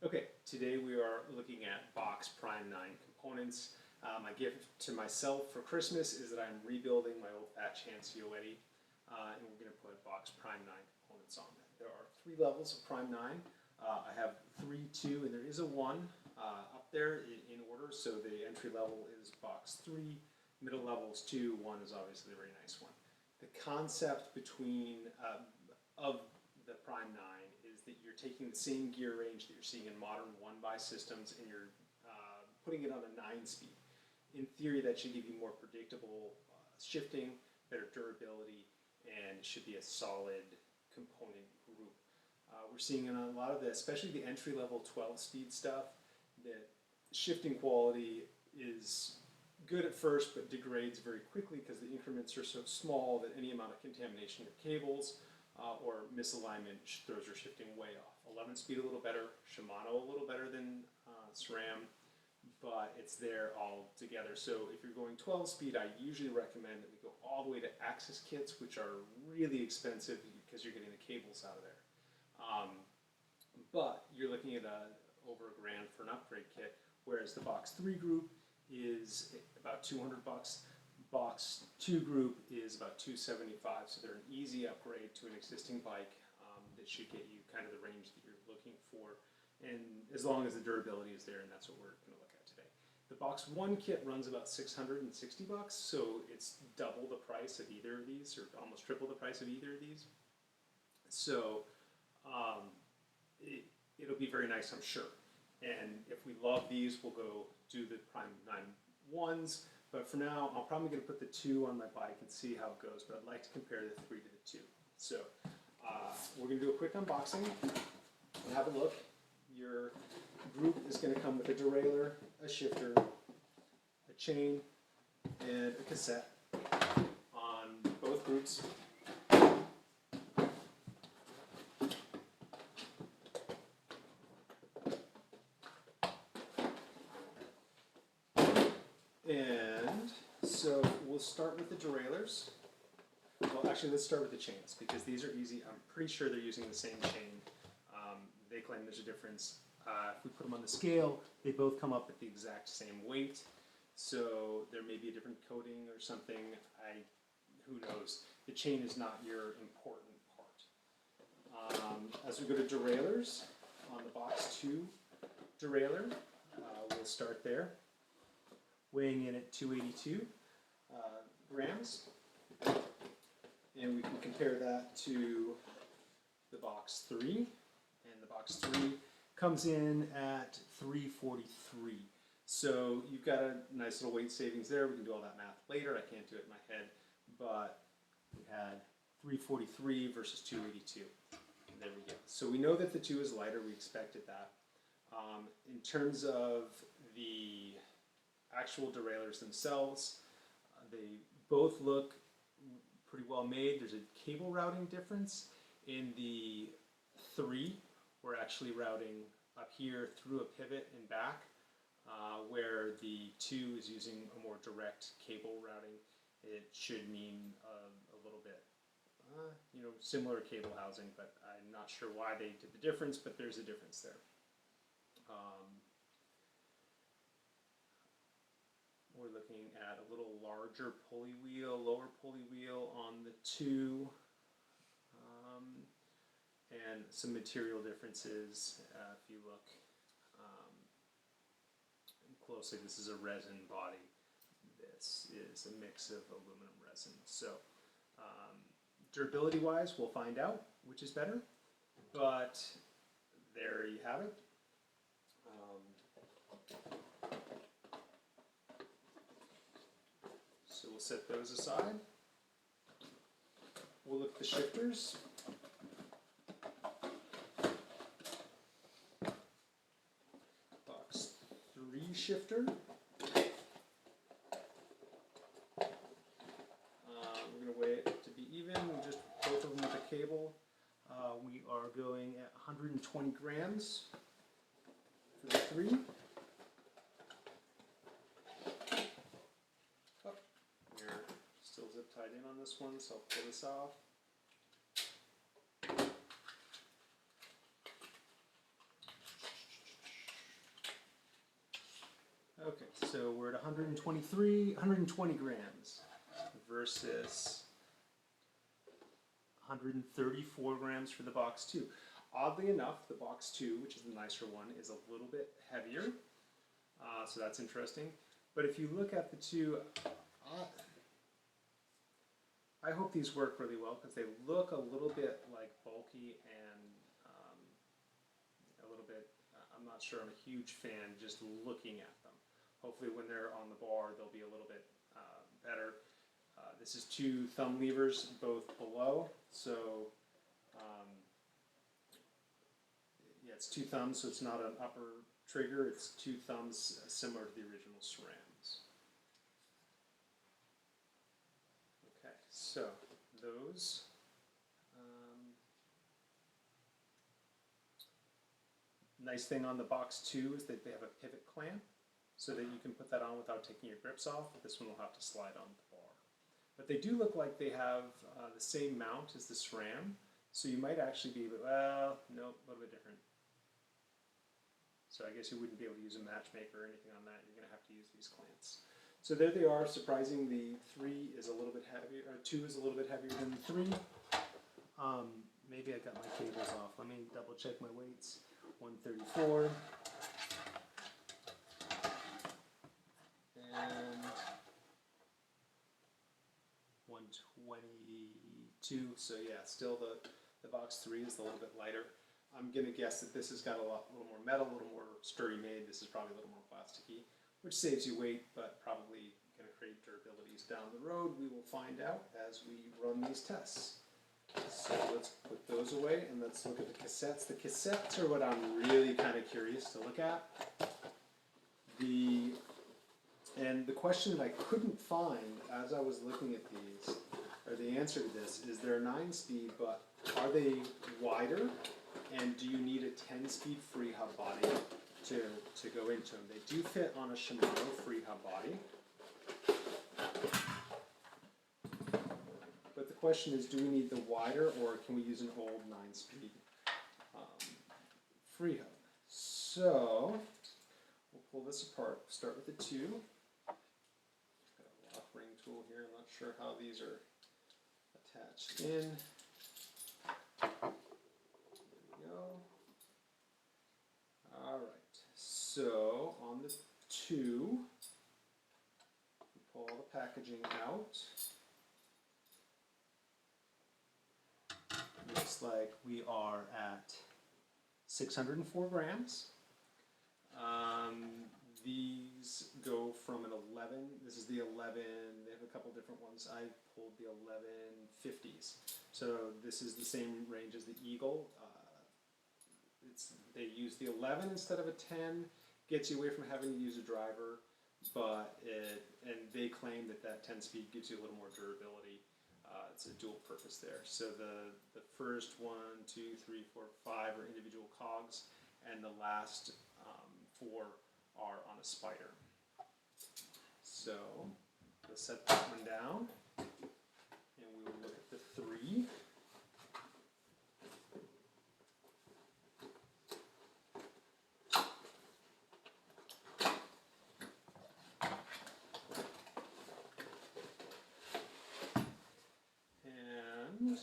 Okay, today we are looking at Box Prime 9 components. My gift to myself for Christmas is that I'm rebuilding my old Fat Chance Yoeti, and we're going to put Box Prime 9 components on it. There are 3 levels of Prime 9. I have 3, 2, and there is a 1 up there in order, so the entry level is Box 3, middle level is 2, 1 is obviously a very nice one. The concept of the Prime 9 is that you're taking the same gear range that you're seeing in modern 1x systems and you're putting it on a 9-speed. In theory, that should give you more predictable shifting, better durability, and it should be a solid component group. We're seeing in a lot of the, especially the entry-level 12-speed stuff, that shifting quality is good at first but degrades very quickly because the increments are so small that any amount of contamination of cables or misalignment throws your shifting way off. 11 speed a little better, Shimano a little better than SRAM, but it's there all together. So if you're going 12 speed, I usually recommend that we go all the way to Axis kits, which are really expensive because you're getting the cables out of there. But you're looking at over $1,000 for an upgrade kit, whereas the Box 3 group is about $200. Box 2 group is about $275, so they're an easy upgrade to an existing bike that should get you kind of the range that you're looking for, and as long as the durability is there, and that's what we're going to look at today. The Box 1 kit runs about $660, so it's double the price of either of these, or almost triple the price of either of these. So it'll be very nice, I'm sure. And if we love these, we'll go do the Prime 9 1s. But for now, I'm probably going to put the 2 on my bike and see how it goes. But I'd like to compare the 3 to the 2. So we're going to do a quick unboxing and have a look. Your group is going to come with a derailleur, a shifter, a chain, and a cassette on both groups. And so we'll start with the derailleurs. Well, actually, let's start with the chains because these are easy. I'm pretty sure they're using the same chain. They claim there's a difference. If we put them on the scale, they both come up at the exact same weight. So there may be a different coating or something. Who knows? The chain is not your important part. As we go to derailleurs, on the Box 2 derailleur, we'll start there. Weighing in at 282 grams, and we can compare that to the Box 3, and the Box 3 comes in at 343. So you've got a nice little weight savings there. We can do all that math later. I can't do it in my head, but we had 343 versus 282. And there we go. So we know that the 2 is lighter. We expected that. In terms of the actual derailleurs themselves, they both look pretty well made. There's a cable routing difference. In the 3, we're actually routing up here through a pivot and back, where the 2 is using a more direct cable routing. It should mean a little bit, similar cable housing, but I'm not sure why they did the difference, but there's a difference there. We're looking at a little larger pulley wheel, lower pulley wheel on the 2, and some material differences. If you look closely, this is a resin body. This is a mix of aluminum resin. So durability-wise, we'll find out which is better, but there you have it. So we'll set those aside. We'll look at the shifters. Box 3 shifter. We're going to weigh it to be even. We just both of them with a cable. We are going at 120 grams for the 3. Still zip tied in on this one, so I'll pull this off. Okay, so we're at 120 grams versus 134 grams for the box 2. Oddly enough, the box 2, which is the nicer one, is a little bit heavier, so that's interesting. But if you look at the two, I hope these work really well because they look a little bit like bulky and a little bit, I'm not sure I'm a huge fan just looking at them. Hopefully when they're on the bar, they'll be a little bit better. This is 2 thumb levers, both below, so yeah, it's 2 thumbs, so it's not an upper trigger, it's 2 thumbs similar to the original SRAMs. Okay, so those. Nice thing on the box 2 is that they have a pivot clamp so that you can put that on without taking your grips off. This one will have to slide on the bar. But they do look like they have the same mount as the SRAM, so you might actually be able to, well, nope, a little bit different. So I guess you wouldn't be able to use a matchmaker or anything on that. You're going to have to use these clamps. So there they are. Surprising, the 3 is a little bit heavier, or 2 is a little bit heavier than the 3. Maybe I got my cables off. Let me double check my weights. 134. And 122. So yeah, still the box 3 is a little bit lighter. I'm going to guess that this has got a little more metal, a little more sturdy made. This is probably a little more plasticky, which saves you weight, but probably going to create durabilities down the road. We will find out as we run these tests. So let's put those away and let's look at the cassettes. The cassettes are what I'm really kind of curious to look at. And the question that I couldn't find as I was looking at these, or the answer to this, is they're 9-speed, but are they wider? And do you need a 10-speed free hub body to go into them? They do fit on a Shimano free hub body. But the question is, do we need the wider, or can we use an old 9-speed free hub? So we'll pull this apart. Start with the 2. Got a lock ring tool here. I'm not sure how these are attached in. There we go. All right. So on the 2, we pull all the packaging out. Looks like we are at 604 grams. These go from an 11, this is the 11, they have a couple different ones. I pulled the 1150s. So this is the same range as the Eagle. They use the 11 instead of a 10, gets you away from having to use a driver, and they claim that that 10-speed gives you a little more durability. It's a dual purpose there. So the first 1, 2, 3, 4, 5 are individual cogs, and the last 4 are on a spider. So we'll set that one down, and we will look at the 3. And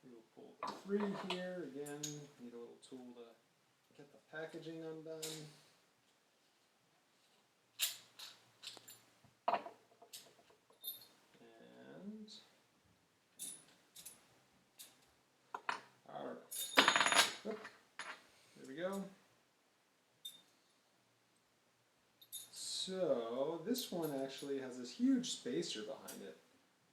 we will pull the 3 here. Again, need a little tool to get the packaging undone. And all right. Oop. There we go. So this one actually has this huge spacer behind it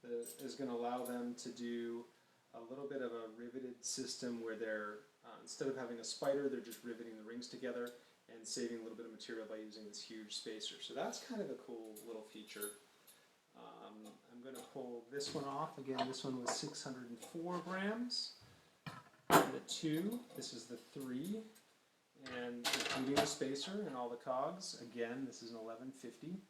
that is going to allow them to do a little bit of a riveted system where they're, instead of having a spider, they're just riveting the rings together and saving a little bit of material by using this huge spacer. So that's kind of a cool little feature. I'm going to pull this one off. Again, this one was 604 grams. And the 2, this is the 3. And including the spacer and all the cogs, again, this is an 1150.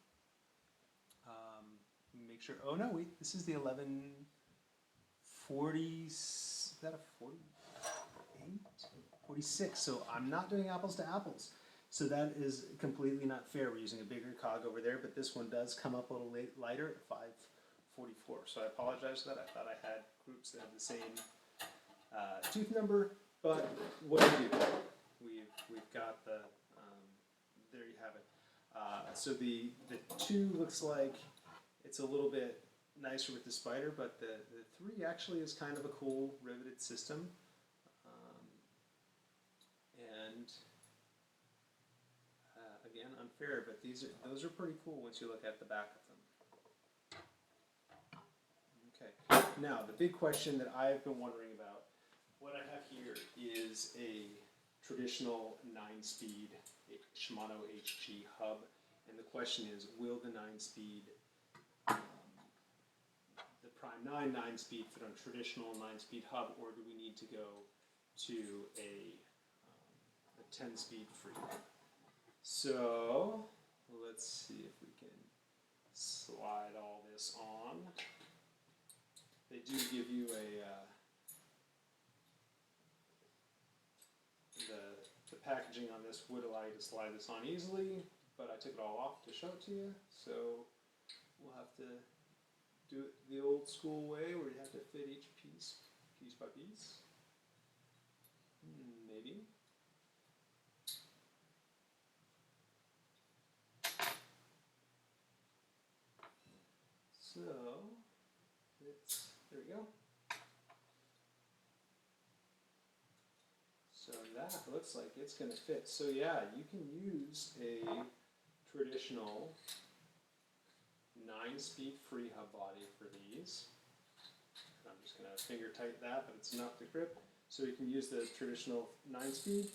Make sure, oh no, wait, this is the 1140, is that a 48? 46. So I'm not doing apples to apples. So that is completely not fair. We're using a bigger cog over there, but this one does come up a little lighter at 544. So I apologize for that. I thought I had groups that have the same tooth number, but what do we do? We've got the, there you have it. So the 2 looks like it's a little bit nicer with the spider, but the 3 actually is kind of a cool riveted system. And again, unfair, but those are pretty cool once you look at the back of them. Okay, now the big question that I've been wondering about, what I have here is a traditional 9-speed Shimano HG hub, and the question is, will the 9-speed, the Prime 9 9-speed fit on traditional 9-speed hub, or do we need to go to a 10-speed free? So let's see if we can slide all this on. They do give you the packaging on this would allow you to slide this on easily, but I took it all off to show it to you. So we'll have to do it the old school way, where you have to fit each piece by piece. Maybe. So there we go. So that looks like it's going to fit. So yeah, you can use a traditional 9-speed free hub body for these. I'm just going to finger tighten that, but it's enough to grip. So we can use the traditional 9-speed,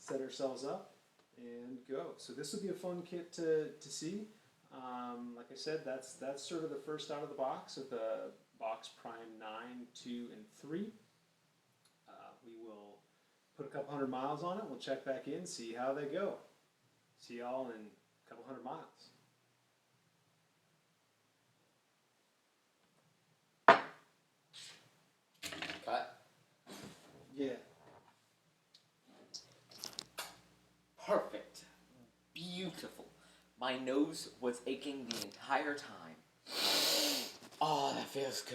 set ourselves up, and go. So this would be a fun kit to see. Like I said, that's sort of the first out of the box of the Box Prime 9, 2, and 3. We will put a couple hundred miles on it. We'll check back in, see how they go. See y'all in a couple hundred miles. Cut. Yeah. Perfect. Beautiful. My nose was aching the entire time. Oh, that feels good.